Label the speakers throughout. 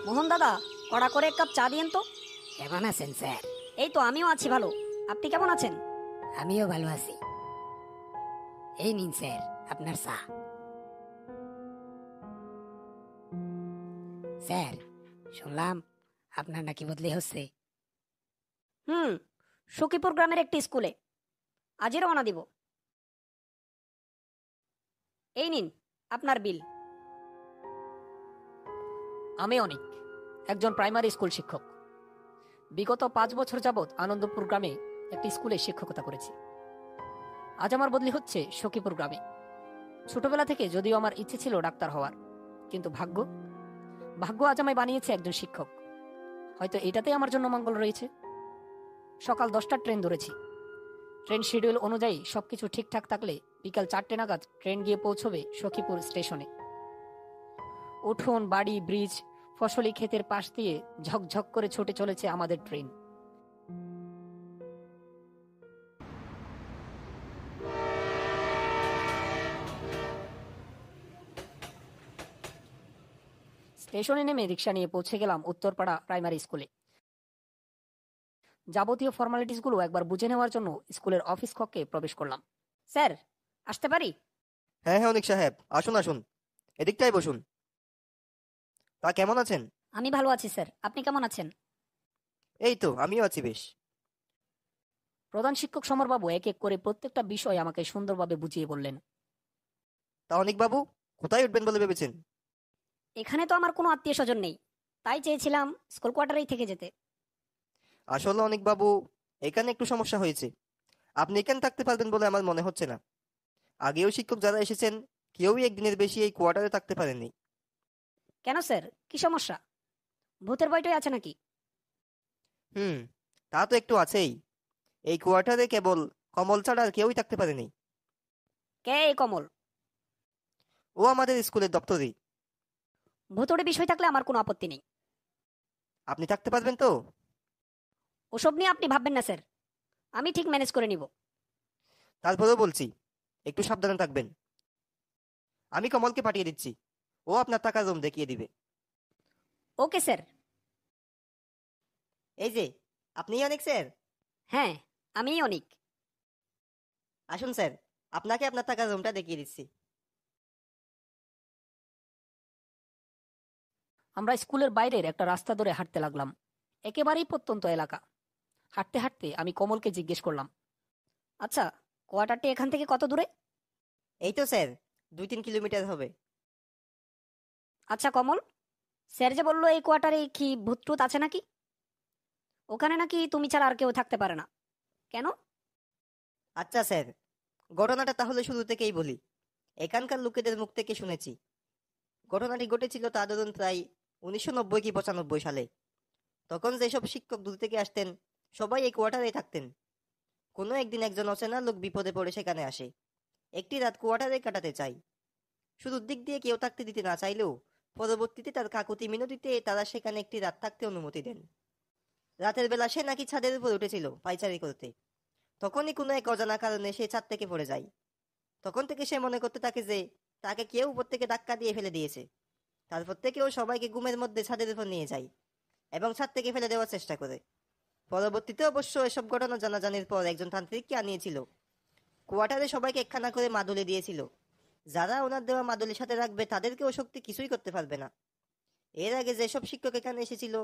Speaker 1: মোহন দাদা, কড়া করে এক কাপ চা দিয়েন তো।
Speaker 2: কেমন আছেন স্যার?
Speaker 1: এই তো আমিও আছি ভালো। আপনি কেমন আছেন?
Speaker 2: আমিও ভালো আছি। এই নিন স্যার আপনার চা। স্যার, শুনলাম আপনার নাকি বদলি হচ্ছে।
Speaker 1: হুম, সখীপুর গ্রামের একটি স্কুলে আজই রওনা দিব। এই নিন আপনার বিল।
Speaker 3: আমি অনিক, একজন প্রাইমারি স্কুল শিক্ষক। বিগত 5 বছর যাবৎ আনন্দপুর গ্রামে একটি স্কুলে শিক্ষকতা করেছি। আজ আমার বদলি হচ্ছে সখীপুর গ্রামে। ছোটবেলা থেকে যদিও আমার ইচ্ছে ছিল ডাক্তার হওয়ার, কিন্তু ভাগ্য আজ আমায় বানিয়েছে একজন শিক্ষক। হয়তো এটাতেই আমার জন্য মঙ্গল রয়েছে। সকাল 10টার ট্রেন ধরেছি। ট্রেন শিডিউল অনুযায়ী সবকিছু ঠিকঠাক থাকলে বিকাল 4টে নাগাদ ট্রেন গিয়ে পৌঁছবে সখীপুর স্টেশনে। উঠোন, বাড়ি, ব্রিজ, ফসলি ক্ষেতের পাশ দিয়ে ঝকঝক করে ছুটে চলেছে আমাদের ট্রেন। স্টেশনে নেমে রিক্সা নিয়ে পৌঁছে গেলাম উত্তরপাড়া প্রাইমারি স্কুলে। যাবতীয় ফর্মালিটিসগুলো একবার বুঝে নেওয়ার জন্য স্কুলের অফিস কক্ষে প্রবেশ করলাম।
Speaker 1: স্যার, আসতে পারি?
Speaker 4: হ্যাঁ হ্যাঁ, অনিক সাহেব, আসুন আসুন, এদিকটাই বসুন। তা কেমন আছেন?
Speaker 1: আমি ভালো আছি স্যার, আপনি কেমন আছেন?
Speaker 4: এই তো আমিও আছি বেশ।
Speaker 3: প্রধান শিক্ষক সমরবাবু এক এক করে প্রত্যেকটা বিষয় আমাকে সুন্দরভাবে বুঝিয়ে বললেন।
Speaker 4: তা অনিক বাবু, কোথায় উঠবেন বলে ভেবেছেন?
Speaker 1: এখানে তো আমার কোনো আত্মীয় স্বজন নেই, তাই চেয়েছিলাম স্কুল কোয়ার্টারেই থেকে যেতে।
Speaker 4: আসলে অনিক বাবু, এখানে একটু সমস্যা হয়েছে। আপনি এখানে থাকতে পারবেন বলে আমার মনে হচ্ছে না। আগেও শিক্ষক যারা এসেছেন কেউই একদিনের বেশি এই কোয়ার্টারে থাকতে পারেননি।
Speaker 1: কেন স্যার, কি সমস্যা? ভূতের ভয়টাই আছে নাকি?
Speaker 4: হুম, তা তো একটু আছেই। এই কোয়ার্টারে কেবল কমল ছাড়া আর কেউই থাকতে পারেনি।
Speaker 1: কে এই কমল?
Speaker 4: ও আমাদের স্কুলের দপ্তরি।
Speaker 1: ভূতরে বিষয় থাকলে আমার কোনো আপত্তি নেই।
Speaker 4: আপনি থাকতে পারবেন তো?
Speaker 1: ওসব নিয়ে আপনি ভাববেন না স্যার, আমি ঠিক ম্যানেজ করে নিব।
Speaker 4: তারপরেও বলছি, একটু সাবধানে থাকবেন। আমি কমলকে পাঠিয়ে দিচ্ছি, ও আপনার থাকার রুম দেখিয়ে দিবে।
Speaker 1: Okay sir.
Speaker 5: এই যে, আপনিই অনিক স্যার?
Speaker 1: হ্যাঁ, আমিই অনিক।
Speaker 5: আসুন স্যার, আপনাকে আপনার থাকার রুমটা দেখিয়ে দিচ্ছি।
Speaker 3: আমরা স্কুলের বাইরের একটা রাস্তা ধরে হাঁটতে লাগলাম। একেবারেই প্রত্যন্ত এলাকা। হাঁটতে হাঁটতে আমি কমলকে জিজ্ঞেস করলাম,
Speaker 1: আচ্ছা, কোয়ার্টারটি এখান থেকে কত দূরে?
Speaker 5: এই তো স্যার, 2-3 কিলোমিটার হবে।
Speaker 1: আচ্ছা কমল, স্যার যে বললো এই কোয়ার্টারে কি ভূত টুত আছে নাকি? ওখানে নাকি তুমি ছাড়া আর কেউ থাকতে পারে না, কেন?
Speaker 5: আচ্ছা স্যার, ঘটনাটা তাহলে শুরু থেকেই বলি। এখানকার লোকেদের মুখ থেকে শুনেছি ঘটনাটি ঘটেছিল তা ধরুন প্রায় 1990 কি 95 সালে। তখন যেসব শিক্ষক দূর থেকে আসতেন সবাই এই কোয়ার্টারেই থাকতেন। কোনো একদিন একজন অচেনা লোক বিপদে পড়ে সেখানে আসে। একটি রাত কোয়ার্টারে কাটাতে চাই। শুধুর দিক দিয়ে কেউ থাকতে দিতে না চাইলেও পরবর্তীতে তার কাকুতি মিনতিতে তারা সেখানে একটি রাত থাকতে অনুমতি দেন। রাতের বেলা সে নাকি ছাদের উপর উঠেছিল পায়চারি করতে। তখনই কোনো এক অজানা কারণে সে ছাদ থেকে পড়ে যায়। তখন থেকে সে মনে করতে থাকে যে তাকে কেউ উপর থেকে ধাক্কা দিয়ে ফেলে দিয়েছে। তারপর থেকেও সবাইকে ঘুমের মধ্যে ছাদের উপর নিয়ে যায় এবং ছাদ থেকে ফেলে দেওয়ার চেষ্টা করে। পরবর্তীতে অবশ্য এসব ঘটনা জানাজানির পর একজন তান্ত্রিককে আনিয়েছিল। কোয়ার্টারে সবাইকে একখানা করে মাদুলি দিয়েছিল। যারা ওনার দেওয়া মাদুলির সাথে রাখবে তাদেরকে ও শক্তি কিছুই করতে পারবে না। এর আগে যেসব শিক্ষক এখানে এসেছিল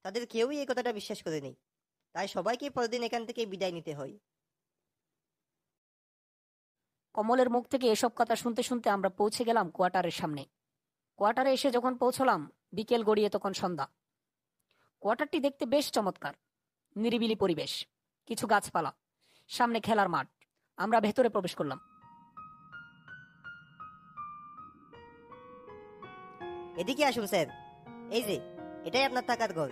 Speaker 5: তাদের কেউই এই কথাটা বিশ্বাস করেনি। তাই সবাইকে পরদিন এখান থেকে বিদায় নিতে হয়।
Speaker 3: কমলের মুখ থেকে এসব কথা শুনতে শুনতে আমরা পৌঁছে গেলাম কোয়ার্টারের সামনে। কোয়ার্টারে এসে যখন পৌঁছলাম, বিকেল গড়িয়ে তখন সন্ধ্যা। কোয়ার্টারটি দেখতে বেশ চমৎকার। নিরিবিলি পরিবেশ, কিছু গাছপালা, সামনে খেলার মাঠ। আমরা ভেতরে প্রবেশ করলাম।
Speaker 5: এদিকে আসুন স্যার, এই যে এটাই আপনার থাকার ঘর।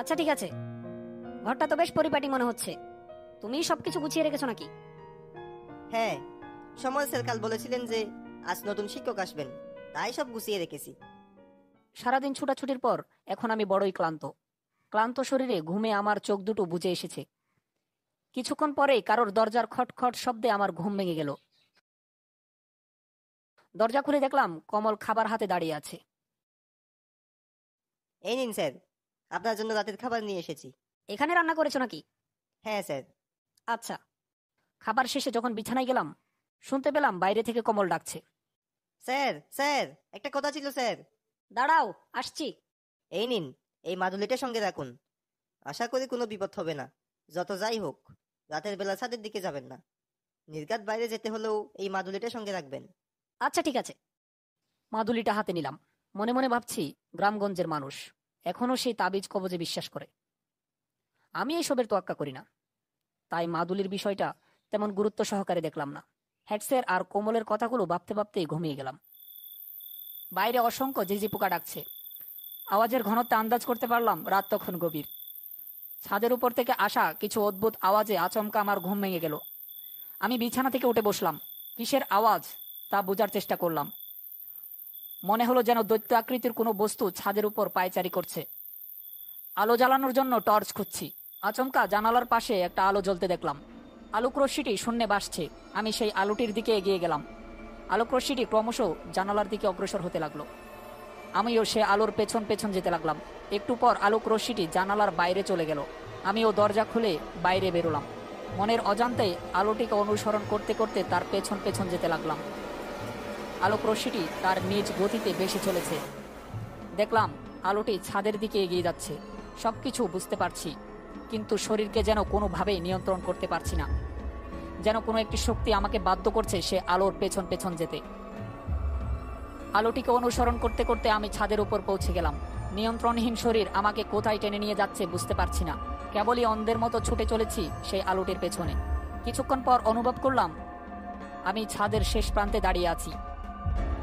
Speaker 1: আচ্ছা ঠিক আছে, ঘরটা তো বেশ পরিপাটি মনে হচ্ছে। তুমি সবকিছু গুছিয়ে রেখেছো নাকি?
Speaker 5: হ্যাঁ, সময় স্যার কাল বলেছিলেন যে আজ নতুন শিক্ষক আসবেন, তাই সব গুছিয়ে রেখেছি।
Speaker 3: সারাদিন ছুটাছুটির পর এখন আমি বড়ই ক্লান্ত। ক্লান্ত শরীরে ঘুমে আমার চোখ দুটো বুজে এসেছে। কিছুক্ষণ পরেই কারোর দরজার খটখট শব্দে আমার ঘুম ভেঙে গেল। দরজা খুলে দেখলাম কমল খাবার হাতে দাঁড়িয়ে আছে।
Speaker 5: এই নিন স্যার, আপনার জন্য রাতের খাবার নিয়ে এসেছি।
Speaker 1: এখানে রান্না করেছো নাকি?
Speaker 5: হ্যাঁ স্যার।
Speaker 1: আচ্ছা।
Speaker 3: খাবার শেষে যখন বিছানায় গেলাম, শুনতে পেলাম বাইরে থেকে কমল ডাকছে।
Speaker 5: স্যার স্যার, একটা কথা ছিল স্যার।
Speaker 1: দাঁড়াও, আসছি।
Speaker 5: এই নিন, এই মাদুলিটা সঙ্গে রাখুন। আশা করি কোনো বিপদ হবে না। যত যাই হোক, রাতের বেলা ছাদের দিকে যাবেন না। নির্ঘাত বাইরে যেতে হলেও এই মাদুলিটা সঙ্গে রাখবেন।
Speaker 1: আচ্ছা ঠিক আছে।
Speaker 3: মাদুলিটা হাতে নিলাম। মনে মনে ভাবছি, গ্রামগঞ্জের মানুষ এখনো সেই তাবিজ কবজে বিশ্বাস করে। আমি এসবের তোয়াক্কা করি না, তাই মাদুলির বিষয়টা তেমন গুরুত্ব সহকারে দেখলাম না। হেডসের আর কোমলের কথাগুলো ভাবতে ভাবতেই ঘুমিয়ে গেলাম। বাইরে অসংখ্য ঝিঝি পোকা ডাকছে। আওয়াজের ঘনত্ব আন্দাজ করতে পারলাম রাত তখন গভীর। ছাদের উপর থেকে আসা কিছু অদ্ভুত আওয়াজে আচমকা আমার ঘুম ভেঙে গেল। আমি বিছানা থেকে উঠে বসলাম। কিসের আওয়াজ তা বোঝার চেষ্টা করলাম। মনে হলো যেন দৈত্য আকৃতির কোনো বস্তু ছাদের উপর পায়চারি করছে। আলো জ্বালানোর জন্য টর্চ খুঁজছি। আচমকা জানালার পাশে একটা আলো জ্বলতে দেখলাম। আলোক রশ্মিটি শূন্যে ভাসছে। আমি সেই আলোটির দিকে এগিয়ে গেলাম। আলোক রশ্মিটি ক্রমশ জানালার দিকে অগ্রসর হতে লাগলো। আমিও সে আলোর পেছন পেছন যেতে লাগলাম। একটু পর আলোক রশ্মিটি জানালার বাইরে চলে গেল। আমিও দরজা খুলে বাইরে বেরোলাম। মনের অজান্তে আলোটিকে অনুসরণ করতে করতে তার পেছন পেছন যেতে লাগলাম। আলোক রশ্মিটি তার নিজ গতিতে বেশি চলেছে। দেখলাম আলোটি ছাদের দিকে এগিয়ে যাচ্ছে। সবকিছু বুঝতে পারছি, কিন্তু শরীরকে যেন কোনোভাবেই নিয়ন্ত্রণ করতে পারছি না। যেন কোনো একটি শক্তি আমাকে বাধ্য করছে সে আলোর পেছন পেছন যেতে। আলোটিকে অনুসরণ করতে করতে আমি ছাদের উপর পৌঁছে গেলাম। নিয়ন্ত্রণহীন শরীর আমাকে কোথায় টেনে নিয়ে যাচ্ছে বুঝতে পারছি না। কেবলই অন্ধের মতো ছুটে চলেছি সেই আলোটির পেছনে। কিছুক্ষণ পর অনুভব করলাম আমি ছাদের শেষ প্রান্তে দাঁড়িয়ে আছি।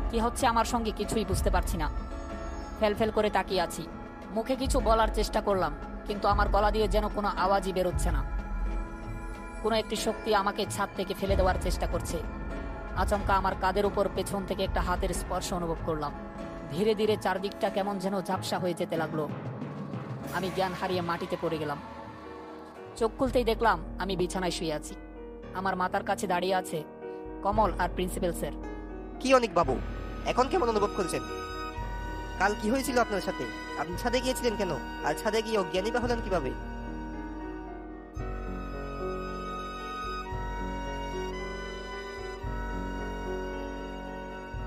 Speaker 3: কি হচ্ছে আমার সঙ্গে কিছুই বুঝতে পারছি না। ফেল করে তাকিয়ে আছি। মুখে কিছু বলার চেষ্টা করলাম, কিন্তু আমার গলা দিয়ে যেন কোনো আওয়াজই বেরোচ্ছে না। কোনো একটি শক্তি আমাকে ছাদ থেকে ফেলে দেওয়ার চেষ্টা করছে। আচমকা আমার কাঁধের উপর পেছন থেকে একটা হাতের স্পর্শ অনুভব করলাম। ধীরে ধীরে চারদিকটা কেমন যেন ঝাপসা হয়ে যেতে লাগলো। আমি জ্ঞান হারিয়ে মাটিতে পড়ে গেলাম। চোখ খুলতেই দেখলাম আমি বিছানায় শুয়ে আছি। আমার মাথার কাছে দাঁড়িয়ে আছে কমল আর প্রিন্সিপাল স্যার।
Speaker 4: কি অনেক বাবু, এখন কেমন অনুভব করছেন? কাল কি হয়েছিল আপনার সাথে? আপনি ছাদে গিয়েছিলেন কেন? আর ছাদে গিয়ে অজ্ঞানী বা হলেন কিভাবে?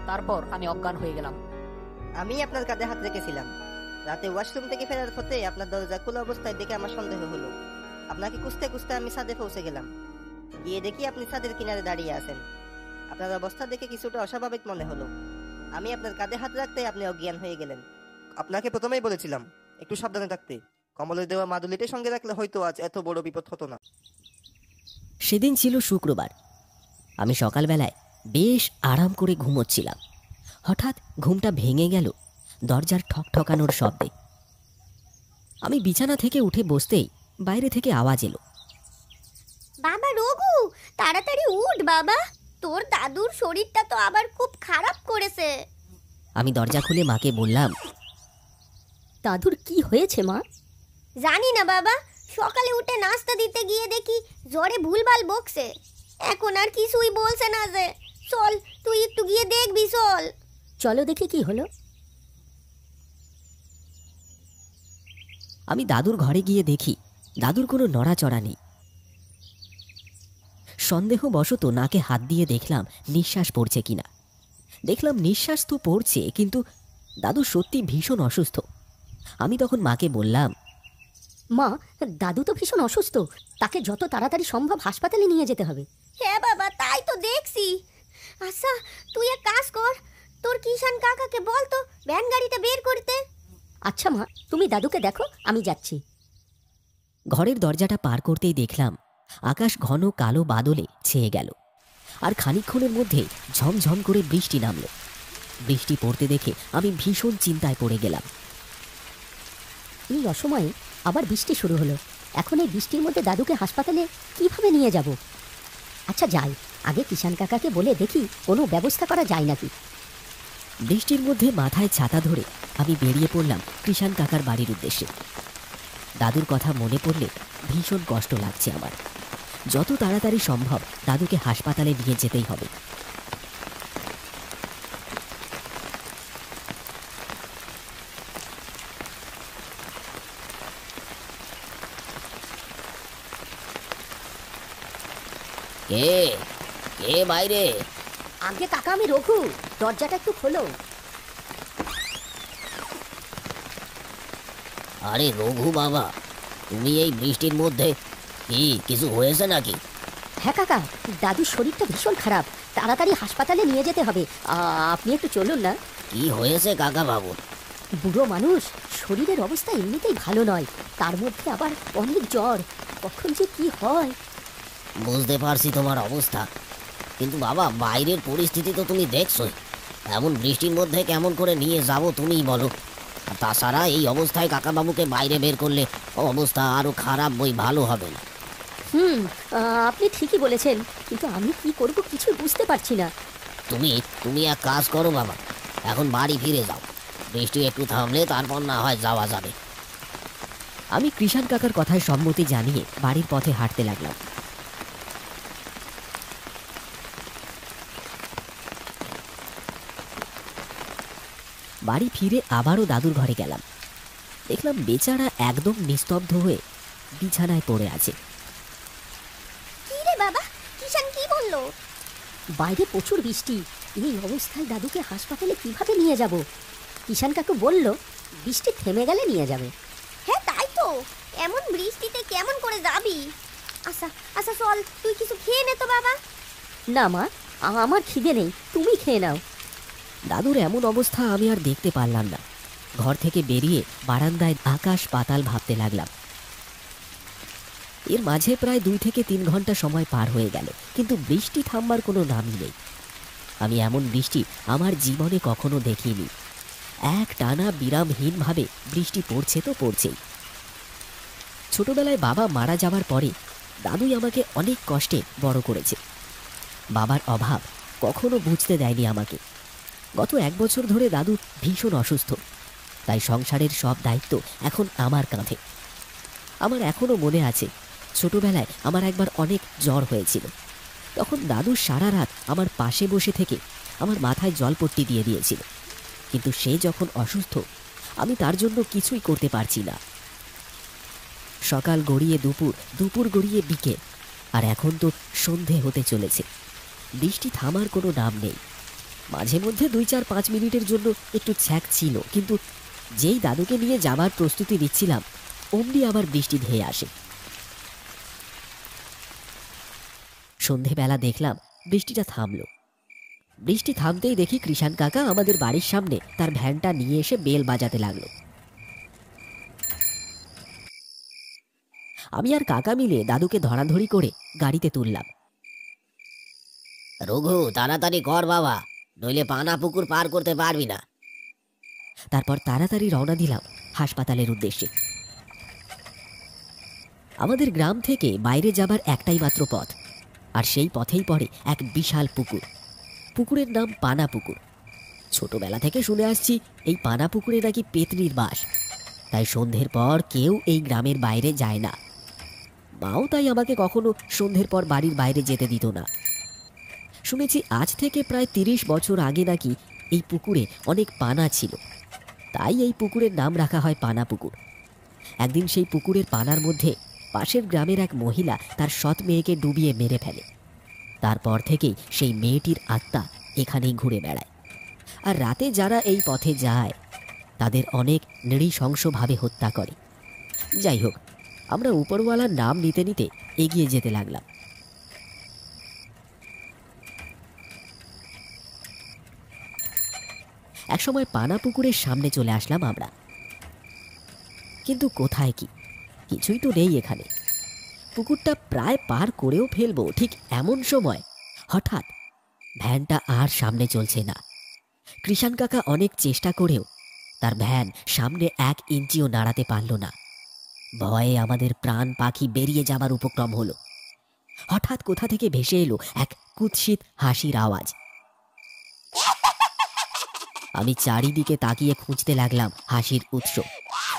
Speaker 3: তারপর আমি অজ্ঞান হয়ে গেলাম।
Speaker 5: আমি আপনার কাঁধে হাত রেখেছিলাম। রাতে ওয়াশরুম থেকে ফেরার পথে আপনার দরজা খোলা অবস্থায় দেখে আমার সন্দেহ হলো। আপনাকে খুঁজতে খুঁজতে আমি ছাদে পৌঁছে গেলাম। গিয়ে দেখি আপনি ছাদের কিনারে দাঁড়িয়ে আছেন। আপনার অবস্থা দেখে কিছুটা অস্বাভাবিক মনে হলো। আমি আপনার কাঁধে হাত রাখতে আপনি অজ্ঞান হয়ে গেলেন।
Speaker 4: আপনাকে প্রথমেই বলেছিলাম একটু সাবধানে থাকতে। কমলের দেওয়া মাদুলিটা সঙ্গে রাখলে হয়তো আজ এত বড় বিপদ হতো না।
Speaker 6: সেদিন ছিল শুক্রবার। আমি সকালবেলায় বেশ আরাম করে ঘুমোচ্ছিলাম। হঠাৎ ঘুমটা ভেঙে গেল দরজার ঠকঠকানোর শব্দে। আমি বিছানা থেকে উঠে বসতেই বাইরে থেকে আওয়াজ এলো।
Speaker 7: বাবা রঘু, তাড়াতাড়ি উঠ বাবা, তোর দাদুর শরীরটা তো আবার খুব খারাপ করেছে।
Speaker 6: আমি দরজা খুলে মাকে বললাম,
Speaker 2: দাদুর কি হয়েছে মা?
Speaker 7: জানি না বাবা, সকালে উঠে নাস্তা দিতে গিয়ে দেখি জ্বরে ভুলভাল বকছে। এখন আর কিছুই বলছে না যে। চল তুই একটু গিয়ে দেখবি, চল।
Speaker 2: চলো দেখি কি হলো।
Speaker 6: আমি দাদুর ঘরে গিয়ে দেখি দাদুর কোনো নড়াচড়া নেই। সন্দেহবশত নাকে হাত দিয়ে দেখলাম নিঃশ্বাস পড়ছে কিনা। দেখলাম নিঃশ্বাস তো পড়ছে, কিন্তু দাদু সত্যি ভীষণ অসুস্থ। আমি তখন মাকে বললাম,
Speaker 2: মা, দাদু তো ভীষণ অসুস্থ, তাকে যত তাড়াতাড়ি সম্ভব হাসপাতালে নিয়ে যেতে হবে।
Speaker 7: হ্যাঁ বাবা, তাই তো দেখছি। আচ্ছা তুই এক কাজ কর, তোর কিষান কাকাকে বল তো ভ্যান গাড়িটা বের করতে।
Speaker 2: আচ্ছা মা, তুমি দাদুকে দেখো, আমি যাচ্ছি।
Speaker 6: ঘরের দরজাটা পার করতেই দেখলাম আকাশ ঘন কালো বাদলে ছেয়ে গেল। আর খানিকক্ষণের মধ্যে ঝমঝম করে বৃষ্টি নামল। বৃষ্টি পড়তে দেখে আমি ভীষণ চিন্তায় পড়ে গেলাম।
Speaker 2: এই অসময়ে আবার বৃষ্টি শুরু হলো। এখন এই বৃষ্টির মধ্যে দাদুকে হাসপাতালে কিভাবে নিয়ে যাব? আচ্ছা যাই, আগে কিষান কাকাকে বলে দেখি কোনো ব্যবস্থা করা যায় নাকি।
Speaker 6: বৃষ্টির মধ্যে মাথায় ছাতা ধরে আমি বেরিয়ে পড়লাম কৃষাণ কাকার বাড়ির উদ্দেশ্যে। দাদুর কথা মনে পড়লে ভীষণ কষ্ট লাগছে আমার। যত তাড়াতাড়ি সম্ভব দাদুকে হাসপাতালে নিয়ে যেতেই হবে। কে কে বাইরে?
Speaker 2: আগে কাকা, আমি রঘু, দরজাটা একটু খোলো।
Speaker 6: আরে রঘু বাবা, তুমি এই বৃষ্টির মধ্যে? কি কিছু হয়েছে নাকি?
Speaker 2: হ্যাঁ কাকা, দাদুর শরীরটা ভীষণ খারাপ, তাড়াতাড়ি হাসপাতালে নিয়ে যেতে হবে। আপনি একটু চলুন না।
Speaker 6: কি হয়েছে কাকা বাবু?
Speaker 2: বুড়ো মানুষ, শরীরের অবস্থা এমনিতেই ভালো নয়, তার মধ্যে আবার অনেক জ্বর, কখন যে কি হয়।
Speaker 6: বুঝতে পারছি তোমার অবস্থা, কিন্তু বাবা বাইরের পরিস্থিতি তো তুমি দেখছোই। এমন বৃষ্টির মধ্যে কেমন করে নিয়ে যাব তুমিই বলো। আর তাছাড়া এই অবস্থায় কাকা বাবুকে বাইরে বের করলে অবস্থা আরো খারাপ, বই ভালো হবে না।
Speaker 2: হুম, আপনি ঠিকই বলেছেন, কিন্তু আমি কি করব কিছু বুঝতে পারছি না।
Speaker 6: তুমি তুমি এক কাজ করো বাবা, এখন বাড়ি ফিরে যাও, বৃষ্টি একটু থামলে তারপর না হয় যাওয়া যাবে। আমি কৃষাণ কাকার কথায় সম্মতি জানিয়ে বাড়ির পথে হাঁটতে লাগলাম। বাড়ি ফিরে আবারও দাদুর ঘরে গেলাম। দেখলাম বেচারা একদম নিস্তব্ধ হয়ে বিছানায় পড়ে আছে।
Speaker 7: কি রে বাবা, কিষান কি বললো?
Speaker 2: বাইরে প্রচুর বৃষ্টি, এই অবস্থায় দাদুকে হাসপাতালে কিভাবে নিয়ে যাব? কিষান কাকু বলল বৃষ্টি থেমে গেলে নিয়ে যাবে।
Speaker 7: হ্যাঁ তাই তো, এমন বৃষ্টিতে কেমন করে যাবি? আচ্ছা আচ্ছা চল, তুই কিছু খেয়ে নে তো বাবা।
Speaker 2: না মা, আমার খিদে নেই, তুমি খেয়ে নাও।
Speaker 6: দাদুর এমন অবস্থা আমি আর দেখতে পারলাম না। ঘর থেকে বেরিয়ে বারান্দায় আকাশ পাতাল ভাবতে লাগলাম। এর মাঝে প্রায় 2 থেকে 3 ঘন্টা সময় পার হয়ে গেল, কিন্তু বৃষ্টি থামবার কোনো নামই নেই। আমি এমন বৃষ্টি আমার জীবনে কখনো দেখিনি। এক টানা বিরামহীনভাবে বৃষ্টি পড়ছে তো পড়ছেই। ছোটবেলায় বাবা মারা যাওয়ার পরে দাদুই আমাকে অনেক কষ্টে বড় করেছে। বাবার অভাব কখনো বুঝতে দেয়নি আমাকে। গত 1 বছর ধরে দাদু ভীষণ অসুস্থ, তাই সংসারের সব দায়িত্ব এখন আমার কাঁধে। আমার এখনো মনে আছে, ছোটবেলায় আমার একবার অনেক জ্বর হয়েছিল। তখন দাদু সারা রাত আমার পাশে বসে থেকে আমার মাথায় জলপট্টি দিয়ে দিয়েছিল, কিন্তু সে যখন অসুস্থ আমি তার জন্য কিছুই করতে পারছি না। সকাল গড়িয়ে দুপুর, দুপুর গড়িয়ে বিকেল, আর এখন তো সন্ধে হতে চলেছে। বৃষ্টি থামার কোনো নাম নেই। মাঝে মধ্যে 2-4-5 মিনিটের জন্য একটু ছ্যাক ছিল, কিন্তু যেই দাদুকে নিয়ে যাবার প্রস্তুতি নিচ্ছিলাম অমনি আবার বৃষ্টি ধেয়ে আসে। সন্ধেবেলা দেখলাম বৃষ্টিটা থামলো। বৃষ্টি থামতেই দেখি কৃষাণ কাকা আমাদের বাড়ির সামনে তার ভ্যানটা নিয়ে এসে বেল বাজাতে লাগলো। আমি আর কাকা মিলে দাদুকে ধরাধরি করে গাড়িতে তুললাম। রঘু, তাড়াতাড়ি কর বাবা, নইলে পানা পুকুর পার করতে পারবি না। তারপর তাড়াতাড়ি রওনা দিলাম হাসপাতালের উদ্দেশ্যে। আমাদের গ্রাম থেকে বাইরে যাবার একটাই মাত্র পথ, আর সেই পথেই পড়ে এক বিশাল পুকুর। পুকুরের নাম পানা পুকুর। ছোটবেলা থেকে শুনে আসছি এই পানা পুকুরে নাকি পেতনির বাস, তাই সন্ধ্যের পর কেউ এই গ্রামের বাইরে যায় না। মাও তাই আমাকে কখনো সন্ধ্যের পর বাড়ির বাইরে যেতে দিত না। শুনেছি আজ থেকে প্রায় 30 বছর আগে নাকি এই পুকুরে অনেক পানা ছিল, তাই এই পুকুরের নাম রাখা হয় পানা পুকুর। একদিন সেই পুকুরের পানার মধ্যে পাশের গ্রামের এক মহিলা তার সৎ মেয়েকে ডুবিয়ে মেরে ফেলে। তারপর থেকেই সেই মেয়েটির আত্মা এখানেই ঘুরে বেড়ায়, আর রাতে যারা এই পথে যায় তাদের অনেক নৃশংসভাবে হত্যা করে। যাই হোক, আমরা উপরওয়ালার নাম নিতে নিতে এগিয়ে যেতে লাগলাম। একসময় পানা পুকুরের সামনে চলে আসলাম আমরা, কিন্তু কোথায় কি, কিছুই তো নেই এখানে। পুকুরটা প্রায় পার করেও ফেলবো, ঠিক এমন সময় হঠাৎ ভ্যানটা আর সামনে চলছে না। কৃষাণ কাকা অনেক চেষ্টা করেও তার ভ্যান সামনে 1 ইঞ্চিও নাড়াতে পারল না। ভয়ে আমাদের প্রাণ পাখি বেরিয়ে যাবার উপক্রম হলো। হঠাৎ কোথা থেকে ভেসে এলো এক কুৎসিত হাসির আওয়াজ। আমি চারিদিকে তাকিয়ে খুঁজতে লাগলাম হাসির উৎস।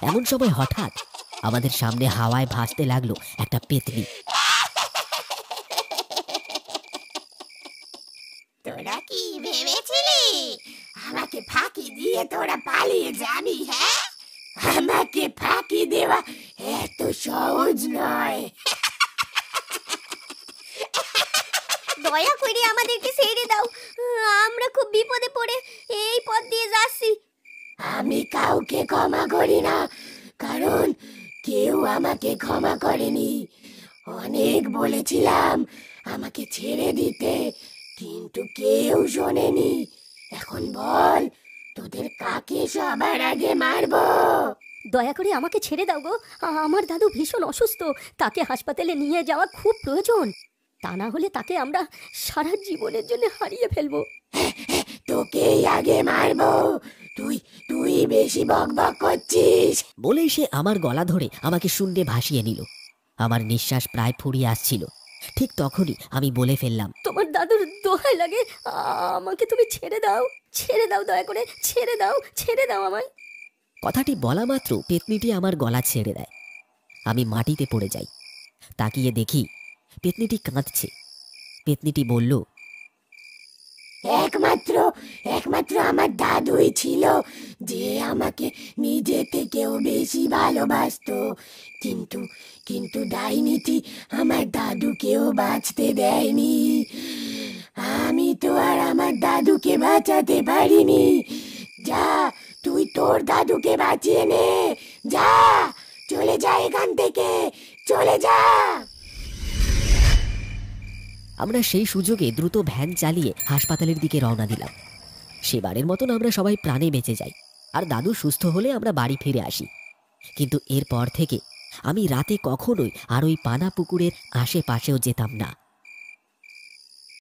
Speaker 6: এমন সময় হঠাৎ আমাদের সামনে হাওয়ায় ভাসতে লাগলো একটা পেতনি।
Speaker 8: তোরা কি ভেবেছিলি আমাকে ফাঁকি দিয়ে তোরা পালিয়ে যাবি? হ্যাঁ, আমাকে ফাঁকি দেওয়া এত সহজ নয়।
Speaker 7: দয়া করে আমাদেরকে ছেড়ে দাও, আমরা খুব বিপদে পড়ে এই পথ দিয়ে যাচ্ছি।
Speaker 8: আমি কাউকে ক্ষমা করি না, কারণ কেউ আমাকে ক্ষমা করেনি। অনেক বলেছিলাম আমাকে ছেড়ে দিতে, কিন্তু কেউ শোনেনি। এখন বল, তোদের কাকে সবার আগে মারবো?
Speaker 2: দয়া করে আমাকে ছেড়ে দাও গো, আমার দাদু ভীষণ অসুস্থ, তাকে হাসপাতালে নিয়ে যাওয়া খুব প্রয়োজন। তা না হলে তাকে আমরা সারা জীবনের জন্য হারিয়ে ফেলবো।
Speaker 8: তোকেই আগে মারবো, তুই তুই বেশি বকবক করছিস।
Speaker 6: বলেই সে আমার গলা ধরে আমাকে শূন্যে ভাসিয়ে নিল। আমার নিঃশ্বাস প্রায় ফুরিয়ে আসছিল। ঠিক তখনই আমি বলে ফেললাম,
Speaker 2: তোমার দাদুর দোহাই লাগে, আমাকে তুমি ছেড়ে দাও, ছেড়ে দাও, দয়া করে ছেড়ে দাও, ছেড়ে দাও আমায়।
Speaker 6: কথাটি বলা মাত্র পেতনিটি আমার গলা ছেড়ে দেয়। আমি মাটিতে পড়ে যাই। তাকিয়ে দেখি পেতনিটি কাঁদছে। পেতনিটি বলল,
Speaker 8: একমাত্র আমার দাদুই ছিল যে আমাকে নিজে থেকেও বেশি ভালোবাসতো, কিন্তু ডাইনিটি আমার দাদুকেও বাঁচতে দেয়নি। আমি তো আর আমার দাদুকে বাঁচাতে পারিনি। যা, তুই তোর দাদুকে বাঁচিয়ে নে, যা, চলে যা এখান থেকে, চলে যা।
Speaker 6: আমরা সেই সুযোগে দ্রুত ভ্যান চালিয়ে হাসপাতালের দিকে রওনা দিলাম। সেবারের মতন আমরা সবাই প্রাণে বেঁচে যাই, আর দাদু সুস্থ হলে আমরা বাড়ি ফিরে আসি। কিন্তু এরপর থেকে আমি রাতে কখনোই আর ওই পানা পুকুরের আশেপাশেও যেতাম না।